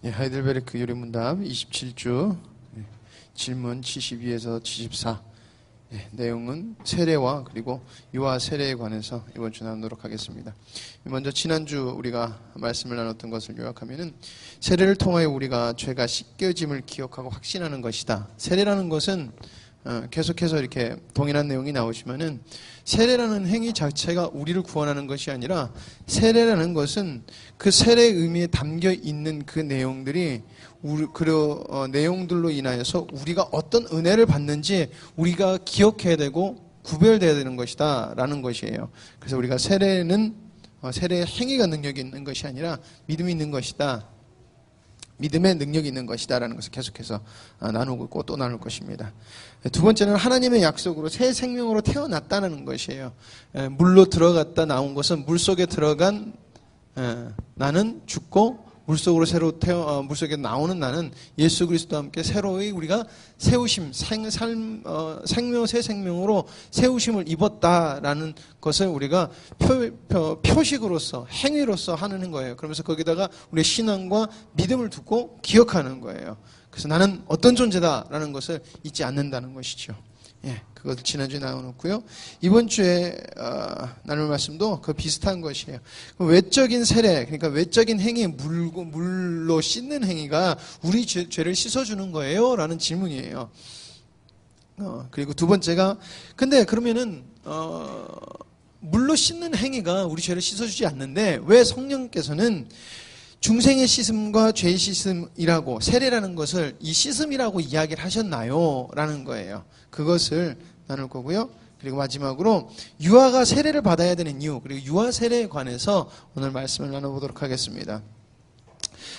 예, 하이델베르크 요리문답 27주 질문 72에서 74 내용은 세례와 그리고 유아 세례에 관해서 이번 주 나누도록 하겠습니다. 먼저 지난주 우리가 말씀을 나눴던 것을 요약하면은 세례를 통하여 우리가 죄가 씻겨짐을 기억하고 확신하는 것이다. 세례라는 것은 계속해서 이렇게 동일한 내용이 나오시면은 세례라는 행위 자체가 우리를 구원하는 것이 아니라 세례라는 것은 그 세례의 의미에 담겨 있는 그 내용들이 내용들로 인하여서 우리가 어떤 은혜를 받는지 우리가 기억해야 되고 구별돼야 되는 것이다 라는 것이에요. 그래서 우리가 세례는 세례의 행위가 능력이 있는 것이 아니라 믿음이 있는 것이다. 믿음의 능력이 있는 것이다 라는 것을 계속해서 나누고 있고 또 나눌 것입니다. 두 번째는 하나님의 약속으로 새 생명으로 태어났다는 것이에요. 물로 들어갔다 나온 것은 물속에 들어간 나는 죽고 물속에 나오는 나는 예수 그리스도와 함께 새로이 우리가 세우심, 생명, 새 생명으로 세우심을 입었다라는 것을 우리가 표식으로서, 행위로서 하는 거예요. 그러면서 거기다가 우리의 신앙과 믿음을 두고 기억하는 거예요. 그래서 나는 어떤 존재다라는 것을 잊지 않는다는 것이죠. 예, 그것을 지난주에 나눠놓고요. 이번 주에 나눌 말씀도 그 비슷한 것이에요. 외적인 세례, 그러니까 외적인 행위, 물로 씻는 행위가 우리 죄를 씻어주는 거예요? 라는 질문이에요. 그리고 두 번째가 근데 그러면은 물로 씻는 행위가 우리 죄를 씻어주지 않는데 왜 성령께서는 중생의 씻음과 죄의 씻음이라고 세례라는 것을 이 씻음이라고 이야기를 하셨나요? 라는 거예요. 그것을 나눌 거고요. 그리고 마지막으로 유아가 세례를 받아야 되는 이유 그리고 유아 세례에 관해서 오늘 말씀을 나눠보도록 하겠습니다.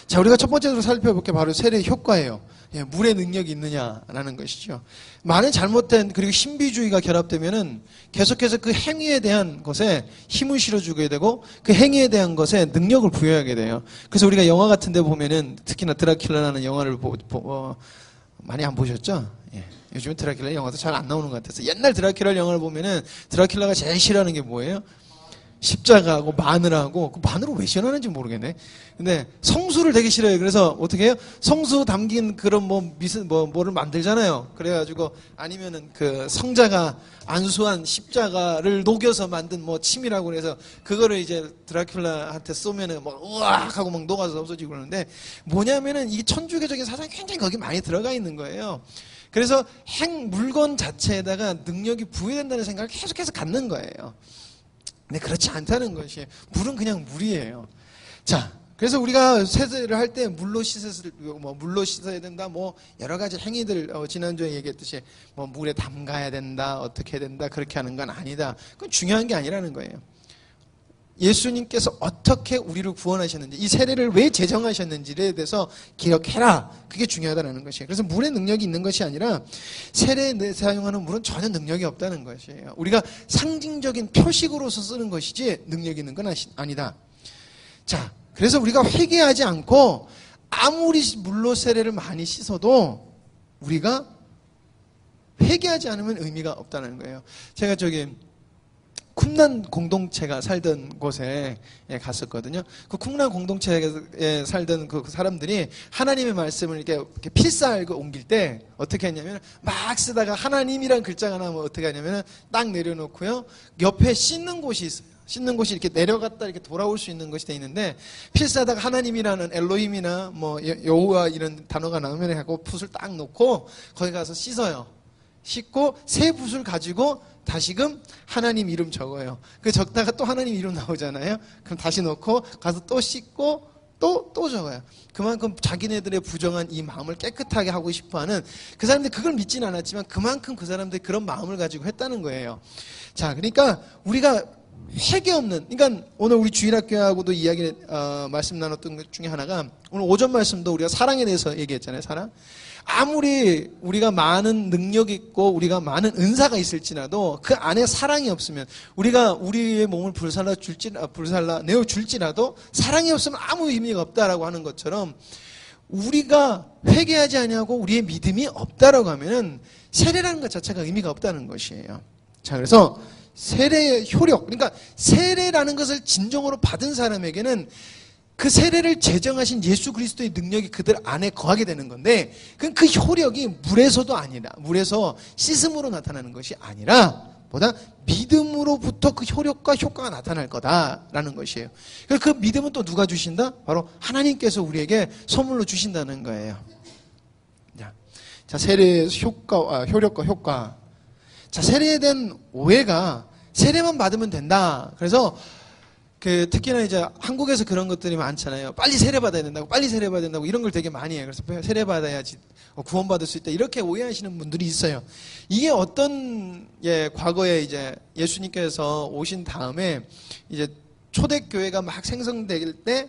자, 우리가 첫 번째로 살펴볼 게 바로 세례의 효과예요. 예, 물의 능력이 있느냐라는 것이죠. 많은 잘못된 그리고 신비주의가 결합되면은 계속해서 그 행위에 대한 것에 힘을 실어주게 되고 그 행위에 대한 것에 능력을 부여하게 돼요. 그래서 우리가 영화 같은 데 보면은 특히나 드라큘라라는 영화를 많이 안 보셨죠? 예. 요즘은 드라큘라 영화도 잘 안 나오는 것 같아서 옛날 드라큘라 영화를 보면은 드라큘라가 제일 싫어하는 게 뭐예요? 십자가하고 마늘하고 그 마늘을 왜 싫어하는지 모르겠네. 근데 성수를 되게 싫어해요. 그래서 어떻게 해요? 성수 담긴 그런 뭐를 만들잖아요. 그래가지고 아니면은 그 성자가 안수한 십자가를 녹여서 만든 뭐 침이라고 그래서 그거를 이제 드라큘라한테 쏘면은 막 우악 하고 막 녹아서 없어지고 그러는데 뭐냐면은 이 천주교적인 사상이 굉장히 거기 많이 들어가 있는 거예요. 그래서 물건 자체에다가 능력이 부여된다는 생각을 계속해서 갖는 거예요. 근데 그렇지 않다는 것이에요. 물은 그냥 물이에요. 자, 그래서 우리가 세례를 할 때 물로 씻어야 된다, 여러 가지 행위들, 지난주에 얘기했듯이 물에 담가야 된다, 어떻게 해야 된다, 그렇게 하는 건 아니다. 그건 중요한 게 아니라는 거예요. 예수님께서 어떻게 우리를 구원하셨는지, 이 세례를 왜 제정하셨는지에 대해서 기억해라. 그게 중요하다는 것이에요. 그래서 물의 능력이 있는 것이 아니라 세례에 사용하는 물은 전혀 능력이 없다는 것이에요. 우리가 상징적인 표식으로서 쓰는 것이지 능력이 있는 건 아니다. 자, 그래서 우리가 회개하지 않고 아무리 물로 세례를 많이 씻어도 우리가 회개하지 않으면 의미가 없다는 거예요. 제가 쿰란 공동체가 살던 곳에 갔었거든요. 그 쿰란 공동체에 살던 그 사람들이 하나님의 말씀을 이렇게 필사하고 옮길 때 어떻게 했냐면 막 쓰다가 하나님이란 글자가 나오면 어떻게 하냐면 딱 내려놓고요. 옆에 씻는 곳이 있어요. 씻는 곳이 이렇게 내려갔다 이렇게 돌아올 수 있는 것이 돼 있는데 필사하다가 하나님이라는 엘로힘이나 여호와 이런 단어가 나오면 하고 붓을 딱 놓고 거기 가서 씻어요. 씻고 새 붓을 가지고 다시금 하나님 이름 적어요. 그 적다가 또 하나님 이름 나오잖아요. 그럼 다시 넣고 가서 또 씻고 또 적어요. 그만큼 자기네들의 부정한 이 마음을 깨끗하게 하고 싶어하는 그 사람들이 그걸 믿지는 않았지만 그만큼 그 사람들이 그런 마음을 가지고 했다는 거예요. 자, 그러니까 우리가 회개 없는, 그러니까 오늘 우리 주일학교하고도 말씀 나눴던 것 중에 하나가 오늘 오전 말씀도 우리가 사랑에 대해서 얘기했잖아요. 사랑. 아무리 우리가 많은 능력이 있고 우리가 많은 은사가 있을지라도 그 안에 사랑이 없으면 우리가 우리의 몸을 불살라 내어줄지라도 사랑이 없으면 아무 의미가 없다라고 하는 것처럼 우리가 회개하지 아니하고 우리의 믿음이 없다라고 하면은 세례라는 것 자체가 의미가 없다는 것이에요. 자, 그래서 세례의 효력, 그러니까 세례라는 것을 진정으로 받은 사람에게는 그 세례를 제정하신 예수 그리스도의 능력이 그들 안에 거하게 되는 건데, 그 효력이 물에서도 아니라, 물에서 씻음으로 나타나는 것이 아니라 보다 믿음으로부터 그 효력과 효과가 나타날 거다라는 것이에요. 그래서 그 믿음은 또 누가 주신다? 바로 하나님께서 우리에게 선물로 주신다는 거예요. 자, 세례의 효력과 효과. 자, 세례에 대한 오해가 세례만 받으면 된다. 그래서 특히나 이제 한국에서 그런 것들이 많잖아요. 빨리 세례받아야 된다고, 빨리 세례받아야 된다고 이런 걸 되게 많이 해요. 그래서 세례받아야지 구원받을 수 있다. 이렇게 오해하시는 분들이 있어요. 이게 과거에 이제 예수님께서 오신 다음에 이제 초대교회가 막 생성될 때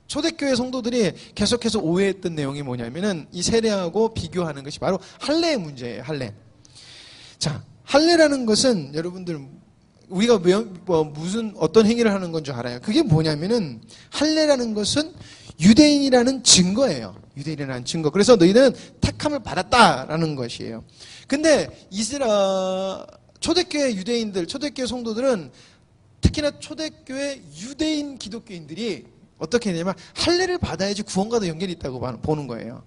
초대교회 성도들이 계속해서 오해했던 내용이 뭐냐면은 이 세례하고 비교하는 것이 바로 할례의 문제예요. 할례. 자, 할례라는 것은 여러분들 우리가 무슨 어떤 행위를 하는 건 줄 알아요. 그게 뭐냐면은 할례라는 것은 유대인이라는 증거예요. 유대인이라는 증거. 그래서 너희는 택함을 받았다라는 것이에요. 근데 초대교회 유대인들, 초대교회 성도들은 특히나 초대교회 유대인 기독교인들이 어떻게 했냐면 할례를 받아야지 구원과도 연결이 있다고 보는 거예요.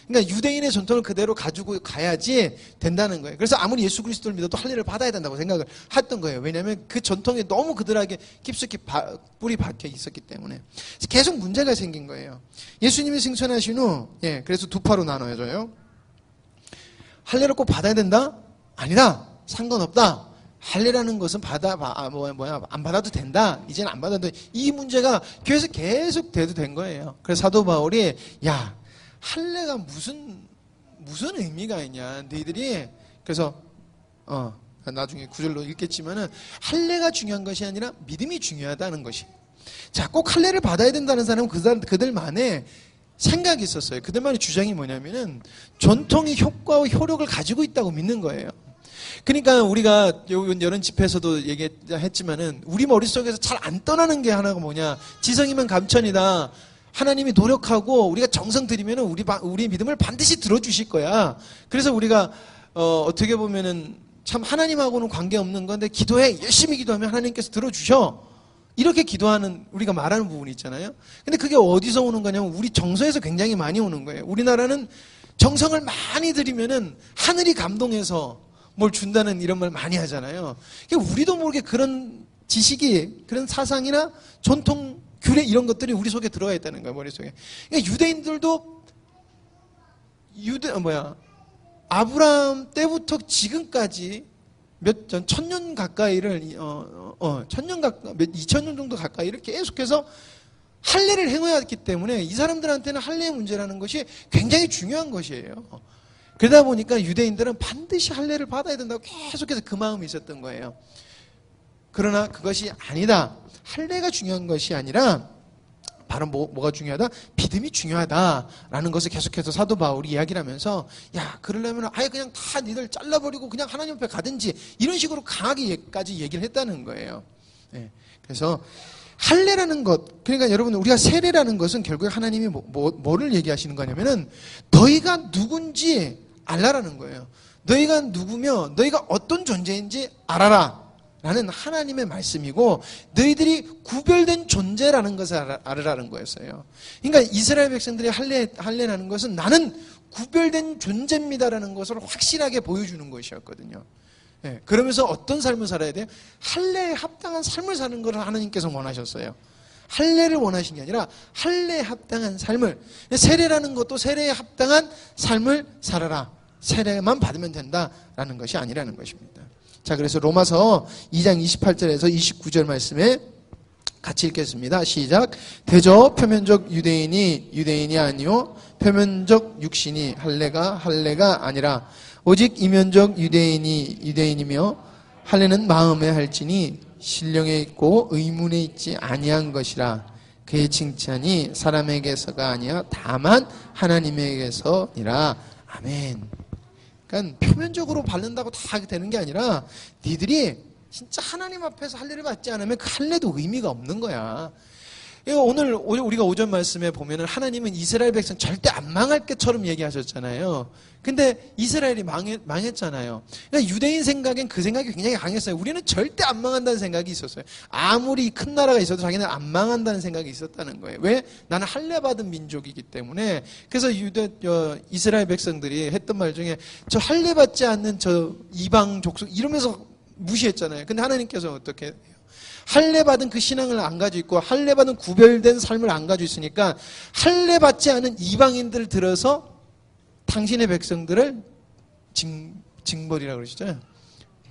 그러니까 유대인의 전통을 그대로 가지고 가야지 된다는 거예요. 그래서 아무리 예수 그리스도를 믿어도 할례를 받아야 된다고 생각을 했던 거예요. 왜냐하면 그 전통이 너무 그들에게 깊숙이 뿌리 박혀 있었기 때문에. 계속 문제가 생긴 거예요. 예수님이 승천하신 후, 그래서 두 파로 나눠져요. 할례를 꼭 받아야 된다? 아니다. 상관없다. 할례라는 것은 안 받아도 된다. 이제는 안 받아도 돼. 이 문제가 교회에서 계속 돼도 된 거예요. 그래서 사도 바울이 할례가 무슨 의미가 있냐. 너희들이 그래서 나중에 구절로 읽겠지만은 할례가 중요한 것이 아니라 믿음이 중요하다는 것이. 자, 꼭 할례를 받아야 된다는 사람은 그들만의 생각이 있었어요. 그들만의 주장이 뭐냐면은 전통이 효과와 효력을 가지고 있다고 믿는 거예요. 그러니까 우리가 여러 집회에서도 얘기했지만은 우리 머릿속에서 잘 안 떠나는 게 하나가 뭐냐. 지성이면 감천이다. 하나님이 노력하고 우리가 정성 들이면 우리 믿음을 반드시 들어주실 거야. 그래서 우리가 어떻게 보면은 참 하나님하고는 관계없는 건데 기도해. 열심히 기도하면 하나님께서 들어주셔. 이렇게 기도하는 우리가 말하는 부분이 있잖아요. 근데 그게 어디서 오는 거냐면 우리 정서에서 굉장히 많이 오는 거예요. 우리나라는 정성을 많이 들이면은 하늘이 감동해서 뭘 준다는 이런 말 많이 하잖아요. 우리도 모르게 그런 지식이, 그런 사상이나 전통, 규례 이런 것들이 우리 속에 들어가 있다는 거예요, 머릿속에. 그러니까 유대인들도 아브라함 때부터 지금까지 1000년 가까이를 2000년 정도 가까이를 계속해서 할례를 행해왔기 때문에 이 사람들한테는 할례의 문제라는 것이 굉장히 중요한 것이에요. 그러다 보니까 유대인들은 반드시 할례를 받아야 된다고 계속해서 그 마음이 있었던 거예요. 그러나 그것이 아니다. 할례가 중요한 것이 아니라 바로 뭐가 중요하다? 믿음이 중요하다라는 것을 계속해서 사도 바울이 이야기를 하면서 그러려면 아예 그냥 다 니들 잘라버리고 그냥 하나님 앞에 가든지 이런 식으로 강하게까지 얘기를 했다는 거예요. 그래서 할례라는 것, 그러니까 여러분 우리가 세례라는 것은 결국에 하나님이 뭐를 얘기하시는 거냐면은 너희가 누군지 알라라는 거예요. 너희가 누구며 너희가 어떤 존재인지 알아라 라는 하나님의 말씀이고 너희들이 구별된 존재라는 것을 알으라는 거였어요. 그러니까 이스라엘 백성들이 할례라는 것은 나는 구별된 존재입니다라는 것을 확실하게 보여주는 것이었거든요. 그러면서 어떤 삶을 살아야 돼요? 할례에 합당한 삶을 사는 것을 하나님께서 원하셨어요. 할례를 원하신 게 아니라 할례에 합당한 삶을. 세례라는 것도 세례에 합당한 삶을 살아라. 세례만 받으면 된다라는 것이 아니라는 것입니다. 자, 그래서 로마서 2장 28절에서 29절 말씀에 같이 읽겠습니다. 시작. 대저 표면적 유대인이 아니요 표면적 육신이 할례가 아니라 오직 이면적 유대인이며 할례는 마음에 할지니 신령에 있고 의문에 있지 아니한 것이라. 그의 칭찬이 사람에게서가 아니야 다만 하나님에게서니라. 아멘. 그러니까 표면적으로 바른다고 다 되는 게 아니라 니들이 진짜 하나님 앞에서 할례를 받지 않으면 그 할례도 의미가 없는 거야. 오늘 우리가 오전 말씀에 보면은 하나님은 이스라엘 백성 절대 안 망할 것처럼 얘기하셨잖아요. 근데 이스라엘이 망했잖아요. 그러니까 유대인 생각엔 그 생각이 굉장히 강했어요. 우리는 절대 안 망한다는 생각이 있었어요. 아무리 큰 나라가 있어도 자기는 안 망한다는 생각이 있었다는 거예요. 왜? 나는 할례받은 민족이기 때문에. 그래서 이스라엘 백성들이 했던 말 중에 저 할례받지 않는 저 이방 족속 이러면서 무시했잖아요. 근데 하나님께서 어떻게 해요? 할례받은 그 신앙을 안 가지고 있고 할례받은 구별된 삶을 안 가지고 있으니까 할례받지 않은 이방인들을 들어서 당신의 백성들을 징벌이라고 그러시죠?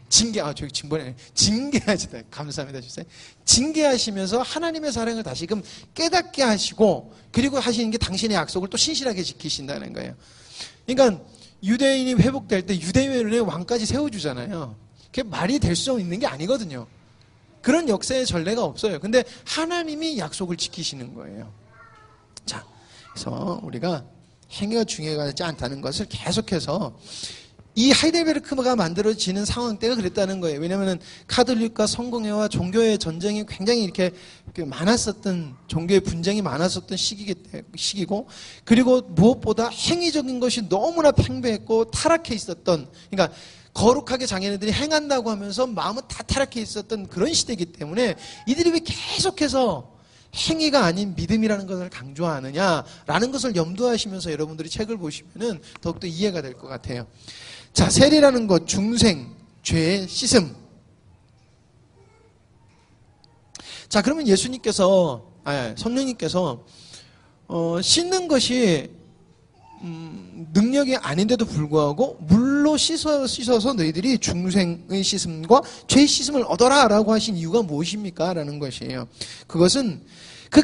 저기 징벌이 아니에요. 징계하시다. 감사합니다, 주세요. 징계하시면서 하나님의 사랑을 다시금 깨닫게 하시고 그리고 하시는 게 당신의 약속을 또 신실하게 지키신다는 거예요. 그러니까 유대인이 회복될 때 유대인의 왕까지 세워주잖아요. 그게 말이 될 수 있는 게 아니거든요. 그런 역사의 전례가 없어요. 근데 하나님이 약속을 지키시는 거예요. 자, 그래서 우리가 행위가 중요하지 않다는 것을 계속해서 이 하이델베르크가 만들어지는 상황 때가 그랬다는 거예요. 왜냐하면 카톨릭과 성공회와 종교의 전쟁이 굉장히 이렇게 많았었던, 종교의 분쟁이 많았었던 시기고, 그리고 무엇보다 행위적인 것이 너무나 팽배했고 타락해 있었던, 그러니까 거룩하게 자기네들이 행한다고 하면서 마음은 다 타락해 있었던 그런 시대이기 때문에 이들이 왜 계속해서 행위가 아닌 믿음이라는 것을 강조하느냐라는 것을 염두하시면서 여러분들이 책을 보시면은 더욱더 이해가 될 것 같아요. 자, 세례라는 것, 중생, 죄의 씻음. 자, 그러면 성령님께서 씻는 것이 능력이 아닌데도 불구하고 물로 씻어서 너희들이 중생의 씻음과 죄의 씻음을 얻어라라고 하신 이유가 무엇입니까? 라는 것이에요. 그것은 그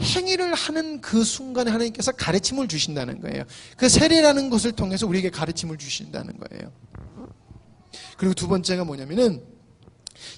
행위를 하는 그 순간에 하나님께서 가르침을 주신다는 거예요. 그 세례라는 것을 통해서 우리에게 가르침을 주신다는 거예요. 그리고 두 번째가 뭐냐면은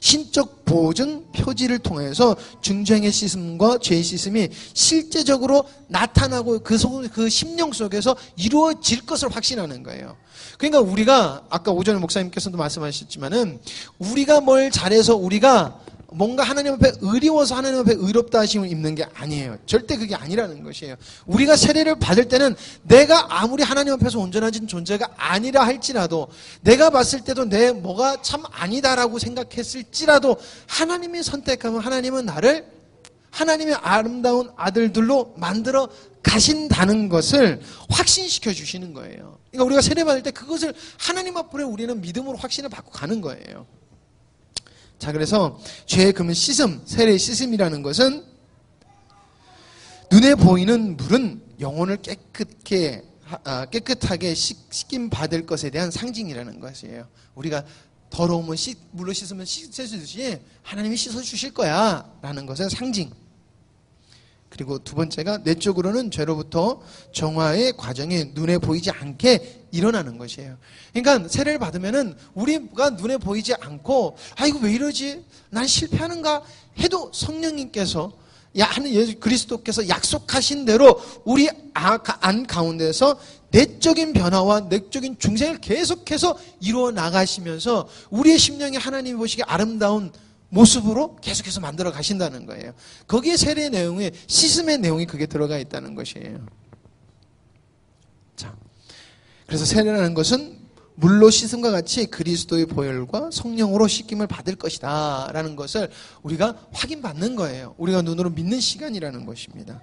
신적 보증 표지를 통해서 중생의 씻음과 죄의 씻음이 실제적으로 나타나고 그 심령 속에서 이루어질 것을 확신하는 거예요. 그러니까 우리가 아까 오전에 목사님께서도 말씀하셨지만은 우리가 뭘 잘해서 우리가 뭔가 하나님 앞에 의리워서 하나님 앞에 의롭다 하심을 입는 게 아니에요. 절대 그게 아니라는 것이에요. 우리가 세례를 받을 때는 내가 아무리 하나님 앞에서 온전한 존재가 아니라 할지라도 내가 봤을 때도 내 뭐가 참 아니다라고 생각했을지라도 하나님이 선택하면 하나님은 나를 하나님의 아름다운 아들들로 만들어 가신다는 것을 확신시켜 주시는 거예요. 그러니까 우리가 세례 받을 때 그것을 하나님 앞으로 우리는 믿음으로 확신을 받고 가는 거예요. 자, 그래서 죄의 금은 씻음, 세례의 씻음이라는 것은 눈에 보이는 물은 영혼을 깨끗하게 씻김 받을 것에 대한 상징이라는 것이에요. 우리가 더러우면 물로 씻으면 씻어주듯이 하나님이 씻어주실 거야 라는 것의 상징. 그리고 두 번째가 내적으로는 죄로부터 정화의 과정이 눈에 보이지 않게 일어나는 것이에요. 그러니까 세례를 받으면은 우리가 눈에 보이지 않고 이거 왜 이러지? 난 실패하는가? 해도 성령님께서 예수 그리스도께서 약속하신 대로 우리 안 가운데서 내적인 변화와 내적인 중생을 계속해서 이루어 나가시면서 우리의 심령이 하나님이 보시기에 아름다운 모습으로 계속해서 만들어 가신다는 거예요. 거기에 세례의 내용에 씻음의 내용이 그게 들어가 있다는 것이에요. 자, 그래서 세례라는 것은 물로 씻음과 같이 그리스도의 보혈과 성령으로 씻김을 받을 것이다 라는 것을 우리가 확인받는 거예요. 우리가 눈으로 믿는 시간이라는 것입니다.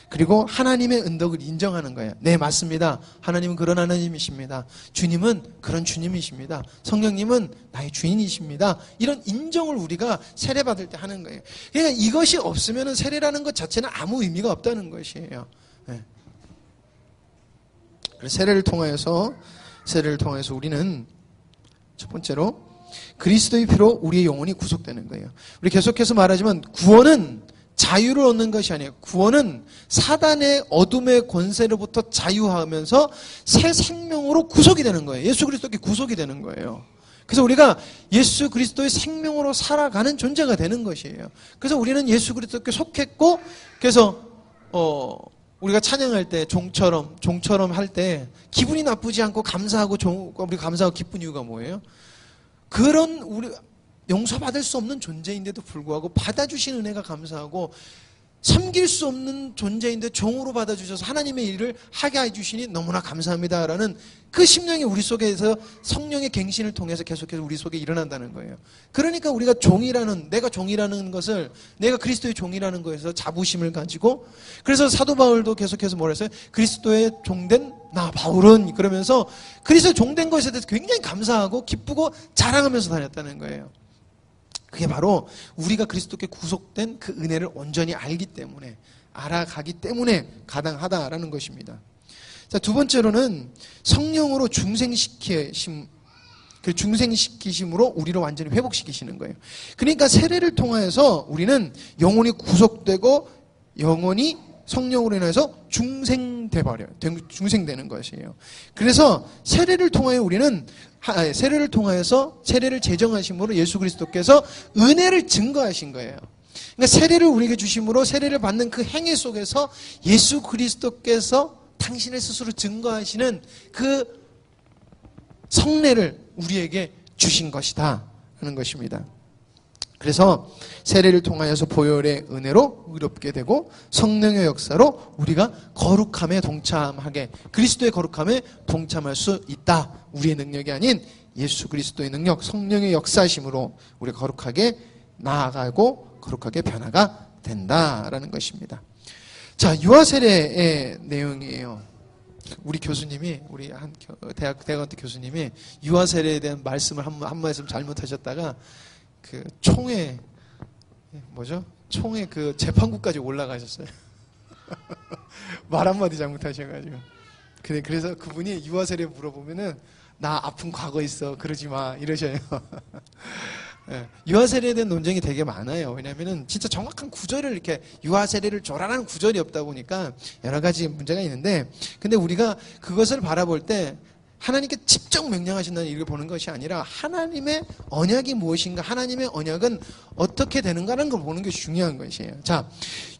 그리고 하나님의 은덕을 인정하는 거예요. 네, 맞습니다. 하나님은 그런 하나님이십니다. 주님은 그런 주님이십니다. 성령님은 나의 주인이십니다. 이런 인정을 우리가 세례받을 때 하는 거예요. 그러니까 이것이 없으면 세례라는 것 자체는 아무 의미가 없다는 것이에요. 네. 그래서 세례를 통해서 우리는 첫 번째로 그리스도의 피로 우리의 영혼이 구속되는 거예요. 우리 계속해서 말하지만 구원은 자유를 얻는 것이 아니에요. 구원은 사단의 어둠의 권세로부터 자유하면서 새 생명으로 구속이 되는 거예요. 예수 그리스도께 구속이 되는 거예요. 그래서 우리가 예수 그리스도의 생명으로 살아가는 존재가 되는 것이에요. 그래서 우리는 예수 그리스도께 속했고, 그래서 우리가 찬양할 때 종처럼 할 때 기분이 나쁘지 않고 감사하고 우리 감사하고 기쁜 이유가 뭐예요? 우리 용서받을 수 없는 존재인데도 불구하고 받아주신 은혜가 감사하고 섬길 수 없는 존재인데 종으로 받아주셔서 하나님의 일을 하게 해주시니 너무나 감사합니다라는 그 심령이 우리 속에서 성령의 갱신을 통해서 계속해서 우리 속에 일어난다는 거예요. 그러니까 우리가 내가 종이라는 것을, 내가 그리스도의 종이라는 것에서 자부심을 가지고, 그래서 사도 바울도 계속해서 뭐라 했어요? 그리스도의 종된 나 바울은, 그러면서 그리스도의 종된 것에 대해서 굉장히 감사하고 기쁘고 자랑하면서 다녔다는 거예요. 그게 바로 우리가 그리스도께 구속된 그 은혜를 온전히 알기 때문에, 알아가기 때문에 가당하다라는 것입니다. 자, 두 번째로는 성령으로 중생시키심으로 우리를 완전히 회복시키시는 거예요. 그러니까 세례를 통하여서 우리는 영혼이 구속되고 영혼이 성령으로 인해서 중생되는 것이에요. 그래서 세례를 통하여서 세례를 제정하심으로 예수 그리스도께서 은혜를 증거하신 거예요. 그러니까 세례를 우리에게 주심으로 세례를 받는 그 행위 속에서 예수 그리스도께서 당신의 스스로 증거하시는 그 성례를 우리에게 주신 것이다 하는 것입니다. 그래서 세례를 통하여서 보혈의 은혜로 의롭게 되고 성령의 역사로 우리가 거룩함에 동참하게, 그리스도의 거룩함에 동참할 수 있다. 우리의 능력이 아닌 예수 그리스도의 능력, 성령의 역사심으로 우리가 거룩하게 나아가고 거룩하게 변화가 된다라는 것입니다. 자, 유아세례의 내용이에요. 우리 교수님이, 우리 한 대학원 때 교수님이 유아세례에 대한 말씀을 한 말씀 잘못하셨다가 그 총회 그 재판국까지 올라가셨어요. 말 한마디 잘못하셔가지고. 그래서 그분이 유아세례 물어보면은 나 아픈 과거 있어, 그러지 마, 이러셔요. 예, 유아세례에 대한 논쟁이 되게 많아요. 왜냐면은 진짜 정확한 구절을 이렇게 유아세례를 줘라라는 구절이 없다 보니까 여러 가지 문제가 있는데, 근데 우리가 그것을 바라볼 때 하나님께 직접 명령하신다는 일을 보는 것이 아니라 하나님의 언약이 무엇인가, 하나님의 언약은 어떻게 되는가라는 걸 보는 것이 중요한 것이에요. 자,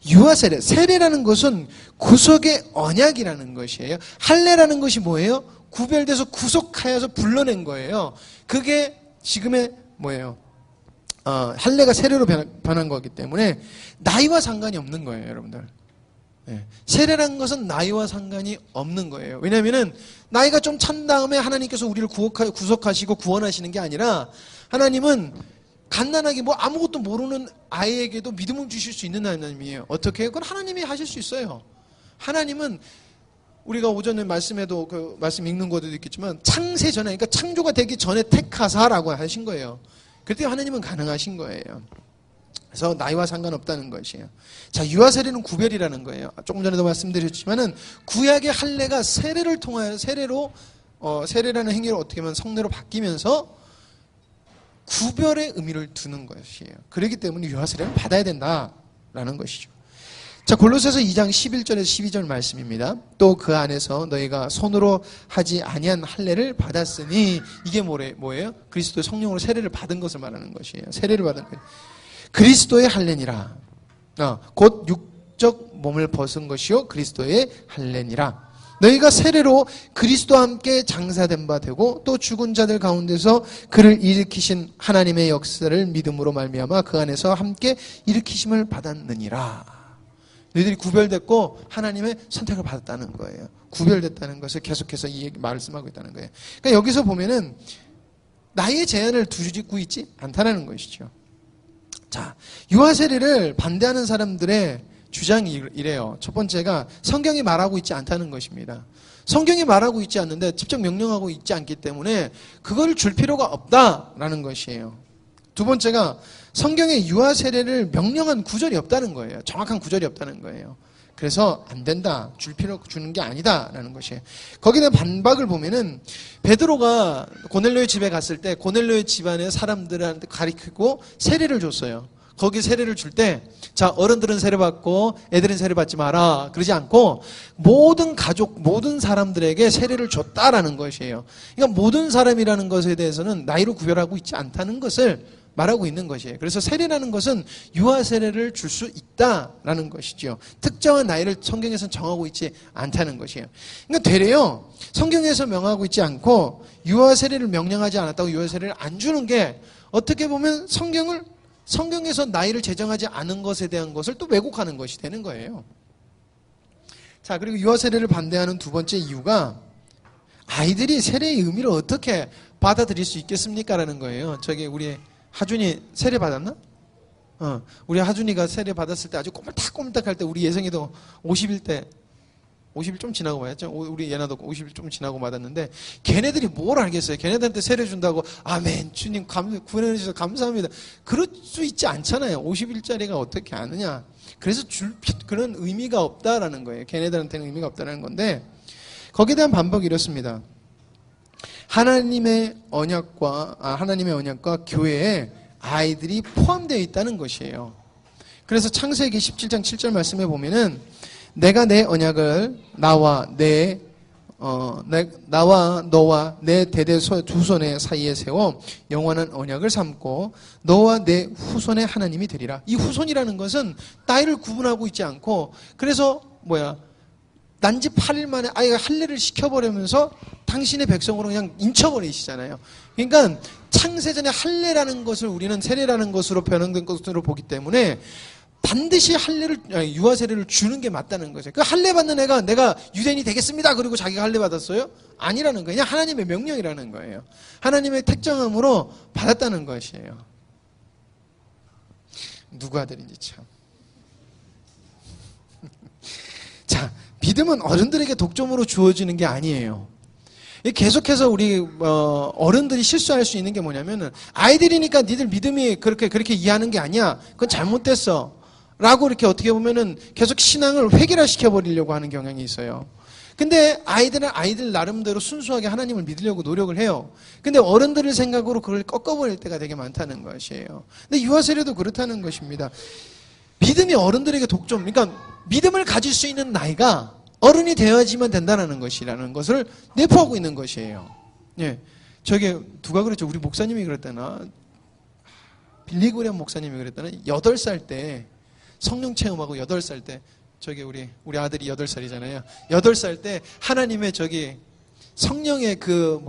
유아세례, 세례라는 것은 구속의 언약이라는 것이에요. 할례라는 것이 뭐예요? 구별돼서 구속하여서 불러낸 거예요. 그게 지금의 뭐예요? 할례가 세례로 변한 거기 때문에 나이와 상관이 없는 거예요, 여러분들. 네. 세례라는 것은 나이와 상관이 없는 거예요. 왜냐하면은 나이가 좀 찬 다음에 하나님께서 우리를 구속하시고 구원하시는 게 아니라, 하나님은 갓난아기 아무것도 모르는 아이에게도 믿음을 주실 수 있는 하나님이에요. 어떻게? 그건 하나님이 하실 수 있어요. 하나님은 우리가 오전에 말씀에도 그 말씀 읽는 것도 있겠지만 창세 전에, 그러니까 창조가 되기 전에 택하사라고 하신 거예요. 그때 하나님은 가능하신 거예요. 그래서 나이와 상관없다는 것이에요. 자, 유아세례는 구별이라는 거예요. 조금 전에도 말씀드렸지만은 구약의 할례가 세례를 통하여 세례라는 행위를 어떻게 보면 성례로 바뀌면서 구별의 의미를 두는 것이에요. 그렇기 때문에 유아세례는 받아야 된다라는 것이죠. 자, 골로새서 2장 11절에서 12절 말씀입니다. 또 그 안에서 너희가 손으로 하지 아니한 할례를 받았으니, 이게 뭐예요? 그리스도의 성령으로 세례를 받은 것을 말하는 것이에요. 세례를 받은 거예요. 그리스도의 할례니라. 곧 육적 몸을 벗은 것이요 그리스도의 할례니라. 너희가 세례로 그리스도와 함께 장사된 바 되고 또 죽은 자들 가운데서 그를 일으키신 하나님의 역사를 믿음으로 말미암아 그 안에서 함께 일으키심을 받았느니라. 너희들이 구별됐고 하나님의 선택을 받았다는 거예요. 구별됐다는 것을 계속해서 이 얘기 말씀하고 있다는 거예요. 그러니까 여기서 보면은 나이의 제한을 두고 있지 않다는 것이죠. 자, 유아세례를 반대하는 사람들의 주장이 이래요. 첫 번째가 성경이 말하고 있지 않다는 것입니다. 성경이 말하고 있지 않는데 직접 명령하고 있지 않기 때문에 그걸 줄 필요가 없다라는 것이에요. 두 번째가 성경에 유아세례를 명령한 구절이 없다는 거예요. 정확한 구절이 없다는 거예요. 그래서 안 된다, 주는 게 아니다라는 것이에요. 거기에 대한 반박을 보면은 베드로가 고넬료의 집에 갔을 때 고넬료의 집안의 사람들한테 가리키고 세례를 줬어요. 거기 세례를 줄 때, 자, 어른들은 세례 받고 애들은 세례 받지 마라, 그러지 않고 모든 가족, 모든 사람들에게 세례를 줬다라는 것이에요. 그러니까 모든 사람이라는 것에 대해서는 나이로 구별하고 있지 않다는 것을 말하고 있는 것이에요. 그래서 세례라는 것은 유아 세례를 줄 수 있다라는 것이죠. 특정한 나이를 성경에서는 정하고 있지 않다는 것이에요. 그러니까 되레요, 성경에서 명하고 있지 않고 유아 세례를 명령하지 않았다고 유아 세례를 안 주는 게 어떻게 보면 성경을 성경에서 나이를 제정하지 않은 것에 대한 것을 또 왜곡하는 것이 되는 거예요. 자, 그리고 유아 세례를 반대하는 두 번째 이유가 아이들이 세례의 의미를 어떻게 받아들일 수 있겠습니까? 라는 거예요. 저기 우리 하준이 세례 받았나? 우리 하준이가 세례 받았을 때 아주 꼬물딱꼬물딱할 때 우리 예성이도 50일 때 50일 좀 지나고 받았죠. 우리 예나도 50일 좀 지나고 받았는데 걔네들이 뭘 알겠어요. 걔네들한테 세례 준다고 아멘 주님 구원해 주셔서 감사합니다. 그럴 수 있지 않잖아요. 50일짜리가 어떻게 아느냐. 그래서 그런 의미가 없다라는 거예요. 걔네들한테는 의미가 없다라는 건데 거기에 대한 반박이 이렇습니다. 하나님의 언약과 교회에 아이들이 포함되어 있다는 것이에요. 그래서 창세기 17장 7절 말씀에 보면은 내가 내 언약을 나와 너와 내 대대 후손의 사이에 세워 영원한 언약을 삼고 너와 내 후손의 하나님이 되리라. 이 후손이라는 것은 나이를 구분하고 있지 않고 그래서 난지 8일 만에 아이가 할례를 시켜버리면서 당신의 백성으로 그냥 인쳐버리시잖아요. 그러니까 창세전에 할례라는 것을 우리는 세례라는 것으로 변형된 것으로 보기 때문에 반드시 유아 세례를 주는 게 맞다는 거죠. 그 할례 받는 애가 내가 유대인이 되겠습니다. 그리고 자기가 할례 받았어요? 아니라는 거예요. 그냥 하나님의 명령이라는 거예요. 하나님의 택정함으로 받았다는 것이에요. 누구 아들인지 참. 자, 믿음은 어른들에게 독점으로 주어지는 게 아니에요. 계속해서 우리 어른들이 실수할 수 있는 게 뭐냐면은 아이들이니까 니들 믿음이 그렇게 이해하는 게 아니야. 그건 잘못됐어. 라고 이렇게 어떻게 보면은 계속 신앙을 획일화시켜 버리려고 하는 경향이 있어요. 근데 아이들은 아이들 나름대로 순수하게 하나님을 믿으려고 노력을 해요. 근데 어른들의 생각으로 그걸 꺾어버릴 때가 되게 많다는 것이에요. 근데 유아 세례도 그렇다는 것입니다. 믿음이 어른들에게 독점, 그러니까 믿음을 가질 수 있는 나이가 어른이 되어야지만 된다는 것이라는 것을 내포하고 있는 것이에요. 예. 저게 누가 그랬죠? 우리 목사님이 그랬다나? 빌리그레엄 목사님이 그랬다나? 8살 때 성령 체험하고 8살 때 저기 우리 아들이 8살이잖아요. 8살 때 하나님의 성령의 그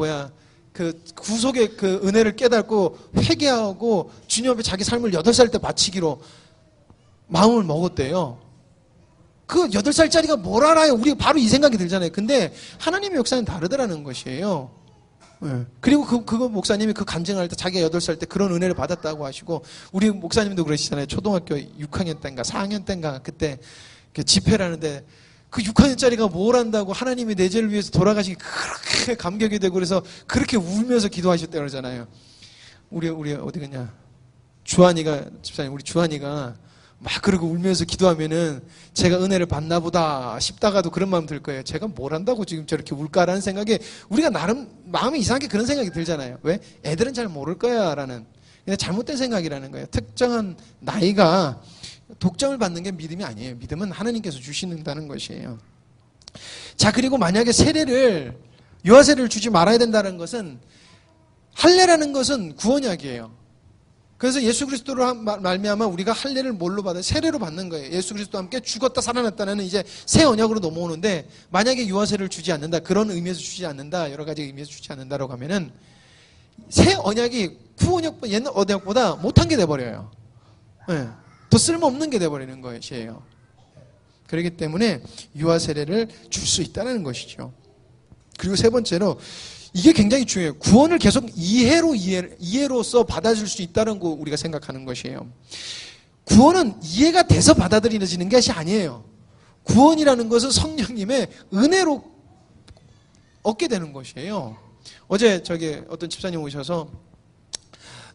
구속의 그 은혜를 깨닫고 회개하고 주님 앞에 자기 삶을 8살 때 바치기로 마음을 먹었대요. 그 8살짜리가 뭘 알아요? 우리가 바로 이 생각이 들잖아요. 근데 하나님의 역사는 다르더라는 것이에요. 네. 그리고 그 목사님이 그 간증할 때 자기가 8살 때 그런 은혜를 받았다고 하시고 우리 목사님도 그러시잖아요. 초등학교 6학년 때인가 4학년 때인가 그때 집회를 하는데 그 6학년짜리가 뭘 한다고 하나님이 내 죄를 위해서 돌아가시기 그렇게 감격이 되고 그래서 그렇게 울면서 기도하셨다고 그러잖아요. 우리 어디 갔냐? 집사님 우리 주한이가 막 그러고 울면서 기도하면은 제가 은혜를 받나 보다 싶다가도 그런 마음 들 거예요. 제가 뭘 한다고 지금 저렇게 울까라는 생각에 우리가 나름 마음이 이상하게 그런 생각이 들잖아요. 왜? 애들은 잘 모를 거야 라는 그냥 잘못된 생각이라는 거예요. 특정한 나이가 독점을 받는 게 믿음이 아니에요. 믿음은 하나님께서 주시는다는 것이에요. 자, 그리고 만약에 유아 세례를 주지 말아야 된다는 것은 할례라는 것은 구원약이에요. 그래서 예수 그리스도로 말미암아 우리가 할례를 뭘로 받아요? 세례로 받는 거예요. 예수 그리스도와 함께 죽었다 살아났다는 이제 새 언약으로 넘어오는데 만약에 유아 세례를 주지 않는다. 그런 의미에서 주지 않는다. 여러 가지 의미에서 주지 않는다라고 하면은 새 언약이 구언약 옛날 언약보다 못한 게 돼버려요. 네. 더 쓸모없는 게 돼버리는 것이에요. 그렇기 때문에 유아 세례를 줄 수 있다는 것이죠. 그리고 세 번째로 이게 굉장히 중요해요. 구원을 계속 이해로서 받아줄 수 있다는 거 우리가 생각하는 것이에요. 구원은 이해가 돼서 받아들여지는 것이 아니에요. 구원이라는 것은 성령님의 은혜로 얻게 되는 것이에요. 어제 어떤 집사님 오셔서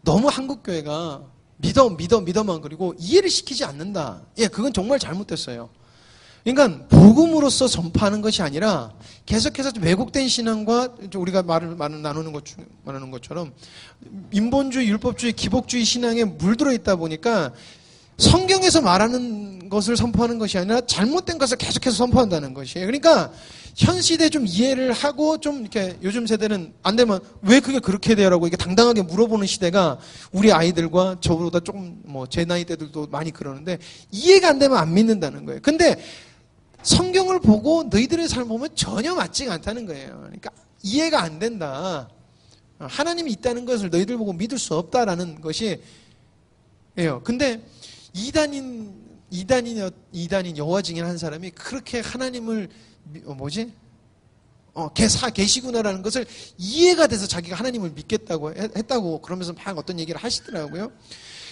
너무 한국교회가 믿어만 그리고 이해를 시키지 않는다. 예, 그건 정말 잘못됐어요. 그러니까 복음으로서 전파하는 것이 아니라 계속해서 왜곡된 신앙과 우리가 말을 나누는 것처럼 인본주의, 율법주의, 기복주의 신앙에 물들어 있다 보니까 성경에서 말하는 것을 선포하는 것이 아니라 잘못된 것을 계속해서 선포한다는 것이에요. 그러니까 현 시대에 좀 이해를 하고 좀 이렇게 요즘 세대는 안 되면 왜 그게 그렇게 돼요라고 이게 당당하게 물어보는 시대가 우리 아이들과 저보다 조금 제 나이 때들도 많이 그러는데 이해가 안 되면 안 믿는다는 거예요. 근데 성경을 보고 너희들의 삶을 보면 전혀 맞지가 않다는 거예요. 그러니까 이해가 안 된다. 하나님이 있다는 것을 너희들 보고 믿을 수 없다라는 것이 근데 이단인 여호와 증인한 사람이 그렇게 하나님을 계시구나라는 것을 이해가 돼서 자기가 하나님을 믿겠다고 했다고 그러면서 막 어떤 얘기를 하시더라고요.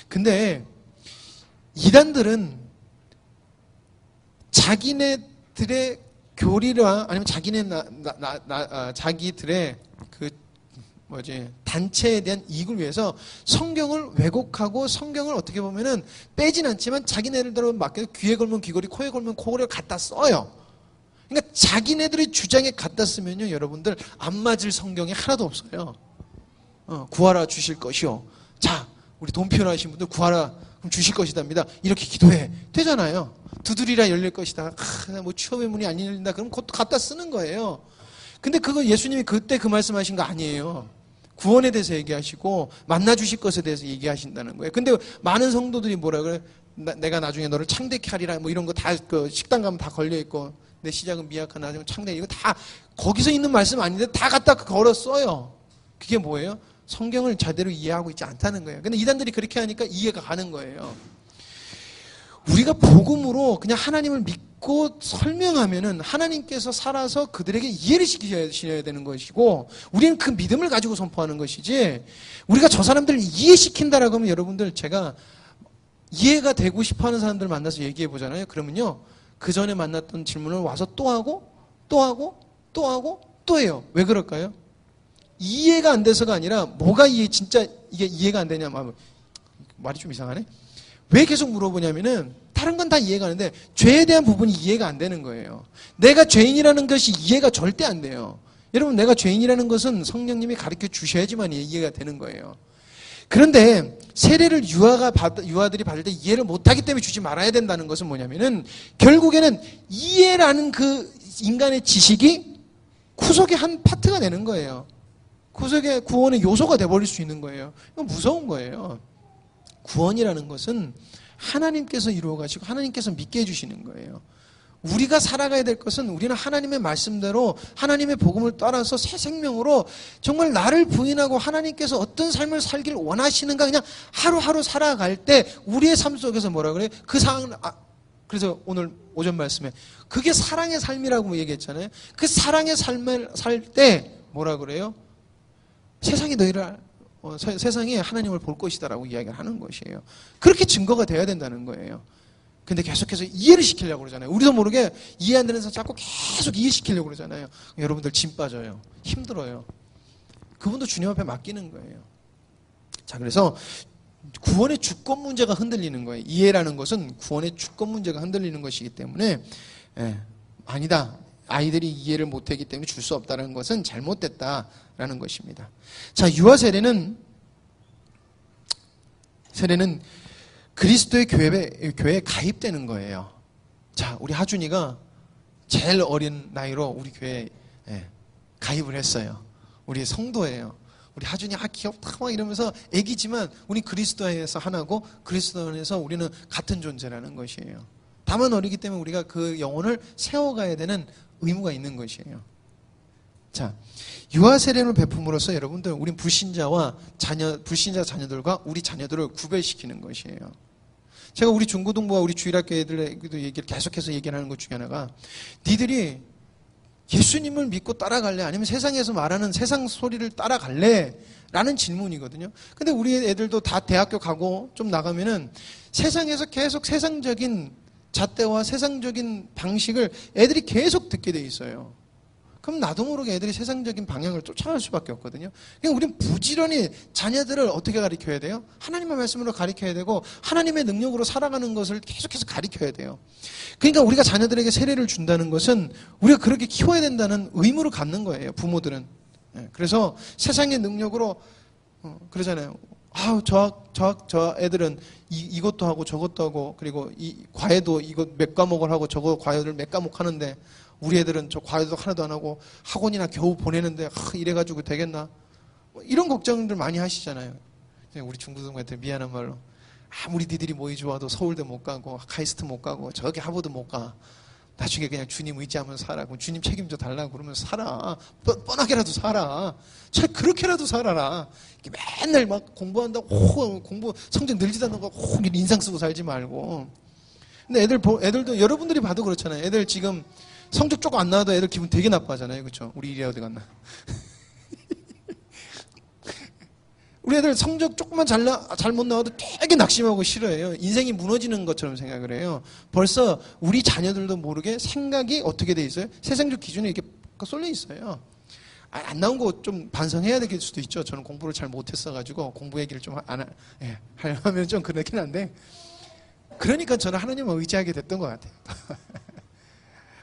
근데 이단들은 자기네들의 교리와 아니면 자기들의 단체에 대한 이익을 위해서 성경을 왜곡하고 성경을 어떻게 보면은 빼진 않지만 자기네들대로 맡겨서 귀에 걸면 귀걸이, 코에 걸면 코걸이를 갖다 써요. 그러니까 자기네들의 주장에 갖다 쓰면요, 여러분들 안 맞을 성경이 하나도 없어요. 구하라 주실 것이요. 자, 우리 돈 필요하신 분들 구하라 그럼 주실 것이답니다. 이렇게 기도해. 되잖아요. 두드리라 열릴 것이다. 취업의 문이 안 열린다. 그럼 그것도 갖다 쓰는 거예요. 근데 그거 예수님이 그때 그 말씀하신 거 아니에요. 구원에 대해서 얘기하시고 만나 주실 것에 대해서 얘기하신다는 거예요. 근데 많은 성도들이 뭐라 그래? 내가 나중에 너를 창대케 하리라 이런 거 다 식당 가면 다 걸려 있고 내 시작은 미약한 나중에 창대 이거 다 거기서 있는 말씀 아닌데 다 갖다 걸어 써요. 그게 뭐예요? 성경을 제대로 이해하고 있지 않다는 거예요. 근데 이단들이 그렇게 하니까 이해가 가는 거예요. 우리가 복음으로 그냥 하나님을 믿고 설명하면은 하나님께서 살아서 그들에게 이해를 시키셔야 되는 것이고 우리는 그 믿음을 가지고 선포하는 것이지 우리가 저 사람들을 이해시킨다라고 하면 여러분들 제가 이해가 되고 싶어하는 사람들 만나서 얘기해 보잖아요. 그러면요 그 전에 만났던 질문을 와서 또 하고 또 하고 또 하고 또 해요. 왜 그럴까요? 이해가 안 돼서가 아니라 뭐가 진짜 이게 이해가 안 되냐 말이 좀 이상하네. 왜 계속 물어보냐면은 다른 건 다 이해가 가는데 죄에 대한 부분이 이해가 안 되는 거예요. 내가 죄인이라는 것이 이해가 절대 안 돼요. 여러분 내가 죄인이라는 것은 성령님이 가르쳐 주셔야지만 이해가 되는 거예요. 그런데 세례를 유아들이 받을 때 이해를 못하기 때문에 주지 말아야 된다는 것은 뭐냐면은 결국에는 이해라는 그 인간의 지식이 구속의 한 파트가 되는 거예요. 구원의 요소가 돼버릴 수 있는 거예요. 이건 무서운 거예요. 구원이라는 것은 하나님께서 이루어 가시고 하나님께서 믿게 해주시는 거예요. 우리가 살아가야 될 것은 우리는 하나님의 말씀대로 하나님의 복음을 따라서 새 생명으로 정말 나를 부인하고 하나님께서 어떤 삶을 살기를 원하시는가 그냥 하루하루 살아갈 때 우리의 삶 속에서 뭐라 그래요? 그 상황 그래서 오늘 오전 말씀에 그게 사랑의 삶이라고 얘기했잖아요. 그 사랑의 삶을 살 때 뭐라 그래요? 세상이 세상에 하나님을 볼 것이다라고 이야기를 하는 것이에요. 그렇게 증거가 돼야 된다는 거예요. 근데 계속해서 이해를 시키려고 그러잖아요. 우리도 모르게 이해 안 되는 사람 자꾸 계속 이해시키려고 그러잖아요. 여러분들 짐 빠져요. 힘들어요. 그분도 주님 앞에 맡기는 거예요. 자, 그래서 구원의 주권 문제가 흔들리는 거예요. 이해라는 것은 구원의 주권 문제가 흔들리는 것이기 때문에 아니다. 아이들이 이해를 못하기 때문에 줄 수 없다는 것은 잘못됐다라는 것입니다. 자, 유아 세례는 그리스도의 교회에 가입되는 거예요. 자, 우리 하준이가 제일 어린 나이로 우리 교회에 가입을 했어요. 우리 성도예요. 우리 하준이 귀엽다 막 이러면서 애기지만 우리 그리스도 안에서 하나고 그리스도 안에서 우리는 같은 존재라는 것이에요. 다만 어리기 때문에 우리가 그 영혼을 세워가야 되는 의무가 있는 것이에요. 자, 유아 세례를 베품으로써 여러분들 우린 불신자 자녀들과 우리 자녀들을 구별시키는 것이에요. 제가 우리 중고등부와 우리 주일학교 애들에게도 계속해서 얘기하는 것 중에 하나가 니들이 예수님을 믿고 따라갈래? 아니면 세상에서 말하는 세상 소리를 따라갈래? 라는 질문이거든요. 근데 우리 애들도 다 대학교 가고 좀 나가면은 세상에서 계속 세상적인 잣대와 세상적인 방식을 애들이 계속 듣게 돼 있어요. 그럼 나도 모르게 애들이 세상적인 방향을 쫓아갈 수밖에 없거든요. 그러니까 우리는 부지런히 자녀들을 어떻게 가르쳐야 돼요? 하나님의 말씀으로 가르쳐야 되고 하나님의 능력으로 살아가는 것을 계속해서 가르쳐야 돼요. 그러니까 우리가 자녀들에게 세례를 준다는 것은 우리가 그렇게 키워야 된다는 의무를 갖는 거예요. 부모들은. 그래서 세상의 능력으로 그러잖아요. 저 애들은 이것도 하고 저것도 하고 그리고 이 과외도 이거 몇 과목을 하고 저거 과외를 몇 과목 하는데 우리 애들은 저 과외도 하나도 안 하고 학원이나 겨우 보내는데 이래가지고 되겠나? 이런 걱정들 많이 하시잖아요. 우리 중고등부한테 미안한 말로 아무리 니들이 모이 좋아도 서울대 못 가고 카이스트 못 가고 저기 하버드 못 가. 나중에 그냥 주님 의지하면서 살아. 그럼 주님 책임져 달라고 그러면서 살아. 뻔하게라도 살아. 차 그렇게라도 살아라. 맨날 막 공부한다고 공부 성적 늘지도 않는 거 인상 쓰고 살지 말고. 근데 애들도 여러분들이 봐도 그렇잖아요. 애들 지금 성적 조금 안 나와도 애들 기분 되게 나빠하잖아요. 그렇죠? 우리 일이 어디 갔나? 우리 애들 성적 조금만 잘못 나와도 되게 낙심하고 싫어해요. 인생이 무너지는 것처럼 생각을 해요. 벌써 우리 자녀들도 모르게 생각이 어떻게 돼 있어요? 세상적 기준에 이렇게 쏠려 있어요. 안 나온 거 좀 반성해야 될 수도 있죠. 저는 공부를 잘 못했어가지고 공부 얘기를 좀 하면 좀 그렇긴 한데, 그러니까 저는 하나님을 의지하게 됐던 것 같아요.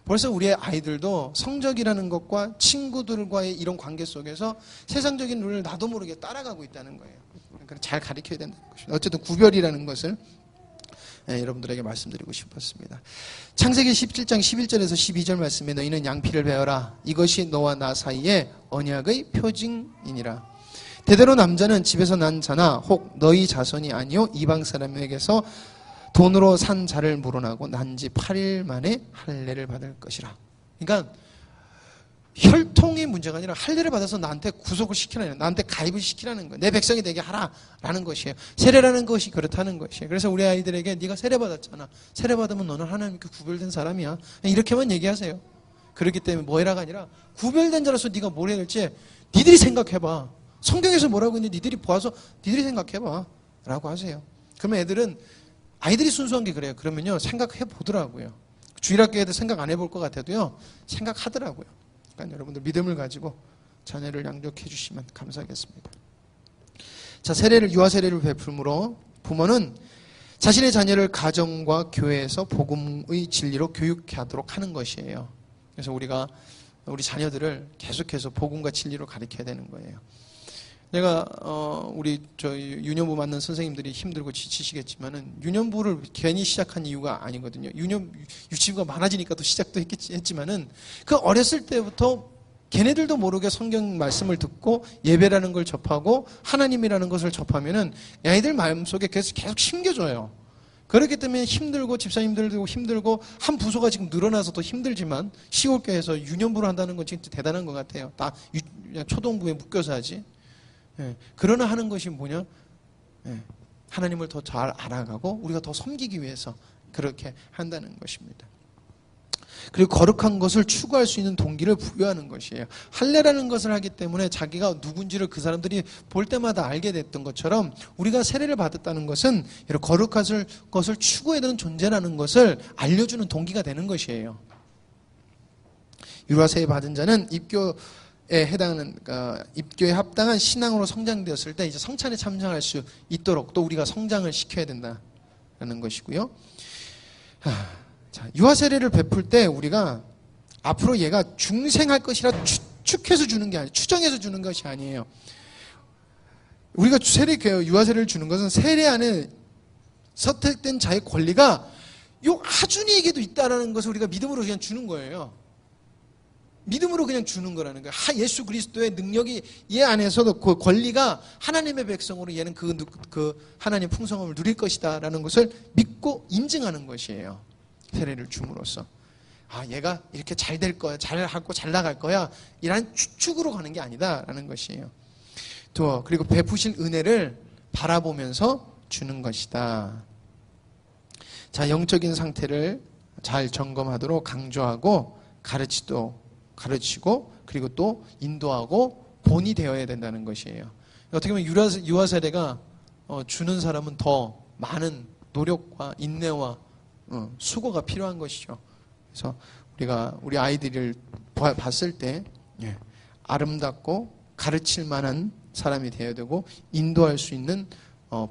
벌써 우리의 아이들도 성적이라는 것과 친구들과의 이런 관계 속에서 세상적인 룰을 나도 모르게 따라가고 있다는 거예요. 그러니까 잘 가르쳐야 된다는 것입니다. 어쨌든 구별이라는 것을 여러분들에게 말씀드리고 싶었습니다. 창세기 17장 11절에서 12절 말씀에 너희는 양피를 베어라. 이것이 너와 나 사이의 언약의 표징이니라. 대대로 남자는 집에서 난 자나 혹 너희 자손이 아니요 이방 사람에게서 돈으로 산 자를 물어나고 난 지 8일 만에 할례를 받을 것이라. 그러니까 혈통의 문제가 아니라 할례를 받아서 나한테 구속을 시키라는, 나한테 가입을 시키라는 거예요. 내 백성이 되게 하라라는 것이에요. 세례라는 것이 그렇다는 것이에요. 그래서 우리 아이들에게 네가 세례 받았잖아. 세례 받으면 너는 하나님께 구별된 사람이야. 이렇게만 얘기하세요. 그렇기 때문에 뭐 해라가 아니라 구별된 자로서 네가 뭘 해야 될지 니들이 생각해봐. 성경에서 뭐라고 있는지 니들이 보아서 니들이 생각해봐 라고 하세요. 그러면 애들은, 아이들이 순수한 게 그래요. 그러면요 생각해 보더라고요. 주일학교에도 생각 안 해볼 것 같아도요 생각하더라고요. 그러니까 여러분들 믿음을 가지고 자녀를 양육해 주시면 감사하겠습니다. 자, 유아 세례를 베풀므로 부모는 자신의 자녀를 가정과 교회에서 복음의 진리로 교육하도록 하는 것이에요. 그래서 우리가 우리 자녀들을 계속해서 복음과 진리로 가르쳐야 되는 거예요. 내가 우리 유년부 맡는 선생님들이 힘들고 지치시겠지만은 유년부를 괜히 시작한 이유가 아니거든요. 유치부가 많아지니까 또 시작도 했지만은 그 어렸을 때부터 걔네들도 모르게 성경 말씀을 듣고 예배라는 걸 접하고 하나님이라는 것을 접하면은 아이들 마음속에 계속 심겨져요. 그렇기 때문에 힘들고 집사님들도 힘들고 한 부서가 지금 늘어나서 더 힘들지만 시골교회에서 유년부를 한다는 건 진짜 대단한 것 같아요. 다 그냥 초동부에 묶여서 하지. 그러나 하는 것이 뭐냐? 하나님을 더 잘 알아가고 우리가 더 섬기기 위해서 그렇게 한다는 것입니다. 그리고 거룩한 것을 추구할 수 있는 동기를 부여하는 것이에요. 할례라는 것을 하기 때문에 자기가 누군지를 그 사람들이 볼 때마다 알게 됐던 것처럼 우리가 세례를 받았다는 것은 이런 거룩한 것을 추구해야 되는 존재라는 것을 알려주는 동기가 되는 것이에요. 유아 세례 받은 자는 입교에 합당한 신앙으로 성장되었을 때 이제 성찬에 참여할 수 있도록 또 우리가 성장을 시켜야 된다는 것이고요. 자, 유아 세례를 베풀 때 우리가 앞으로 얘가 중생할 것이라 추측해서 주는 게 아니에요. 추정해서 주는 것이 아니에요. 우리가 유아 세례를 주는 것은 세례 안에 선택된 자의 권리가 요 하준이에게도 있다라는 것을 우리가 믿음으로 그냥 주는 거예요. 믿음으로 그냥 주는 거라는 거예요. 예수 그리스도의 능력이 얘 안에서도 그 권리가 하나님의 백성으로 얘는 그 하나님 풍성함을 누릴 것이다라는 것을 믿고 인증하는 것이에요. 세례를 줌으로써. 얘가 이렇게 잘 될 거야, 잘하고 잘 나갈 거야, 이런 추측으로 가는 게 아니다라는 것이에요. 그리고 베푸신 은혜를 바라보면서 주는 것이다. 자, 영적인 상태를 잘 점검하도록 강조하고 가르치고 그리고 또 인도하고 본이 되어야 된다는 것이에요. 어떻게 보면 유아 세례가 주는 사람은 더 많은 노력과 인내와 수고가 필요한 것이죠. 그래서 우리 아이들을 봤을 때 아름답고 가르칠 만한 사람이 되어야 되고 인도할 수 있는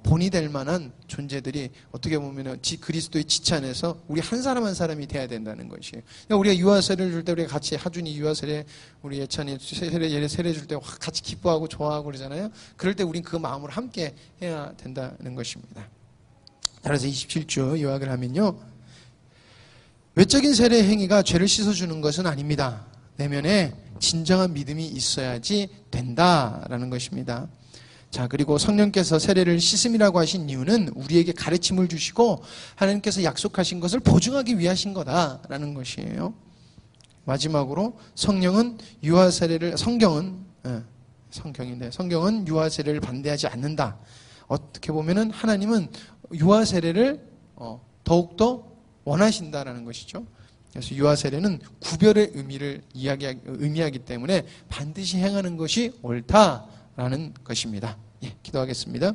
본이 될 만한 존재들이 어떻게 보면 그리스도의 지체 안에서 우리 한 사람 한 사람이 돼야 된다는 것이에요. 그러니까 우리가 유아 세례를 줄 때 우리가 같이 하준이 유아 세례, 우리 예찬이 세례 줄 때 같이 기뻐하고 좋아하고 그러잖아요. 그럴 때 우린 그 마음으로 함께 해야 된다는 것입니다. 따라서 27주 요약을 하면요. 외적인 세례 행위가 죄를 씻어주는 것은 아닙니다. 내면에 진정한 믿음이 있어야지 된다라는 것입니다. 자, 그리고 성령께서 세례를 씻음이라고 하신 이유는 우리에게 가르침을 주시고 하나님께서 약속하신 것을 보증하기 위하신 거다라는 것이에요. 마지막으로 성경은 유아 세례를 유아 세례를 반대하지 않는다. 어떻게 보면은 하나님은 유아 세례를 더욱더 원하신다라는 것이죠. 그래서 유아 세례는 구별의 의미를 의미하기 때문에 반드시 행하는 것이 옳다라는 것입니다. 예, 기도하겠습니다.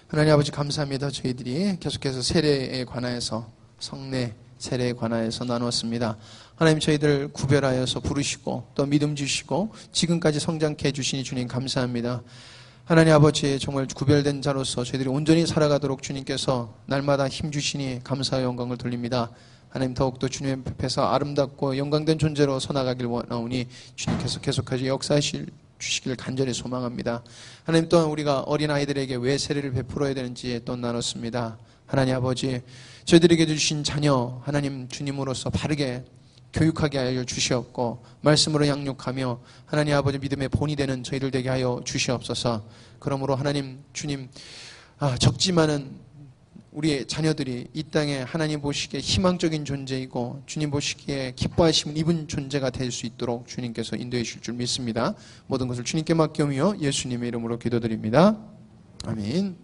하나님 아버지 감사합니다. 저희들이 계속해서 세례에 관하여서 성례 세례에 관하여서 나누었습니다. 하나님 저희들을 구별하여서 부르시고 또 믿음 주시고 지금까지 성장케 해주시니 주님 감사합니다. 하나님 아버지 정말 구별된 자로서 저희들이 온전히 살아가도록 주님께서 날마다 힘주시니 감사와 영광을 돌립니다. 하나님 더욱더 주님 앞에서 아름답고 영광된 존재로 서나가길 원하오니 주님께서 계속하시 역사하실 주시기를 간절히 소망합니다. 하나님 또한 우리가 어린아이들에게 왜 세례를 베풀어야 되는지 또 나눴습니다. 하나님 아버지 저희들에게 주신 자녀 하나님 주님으로서 바르게 교육하게 하여 주시옵고 말씀으로 양육하며 하나님 아버지 믿음의 본이 되는 저희들 되게 하여 주시옵소서. 그러므로 하나님 주님 적지만은 우리의 자녀들이 이 땅에 하나님 보시기에 희망적인 존재이고 주님 보시기에 기뻐하심을 입은 존재가 될 수 있도록 주님께서 인도해 주실 줄 믿습니다. 모든 것을 주님께 맡겨오며 예수님의 이름으로 기도드립니다. 아멘.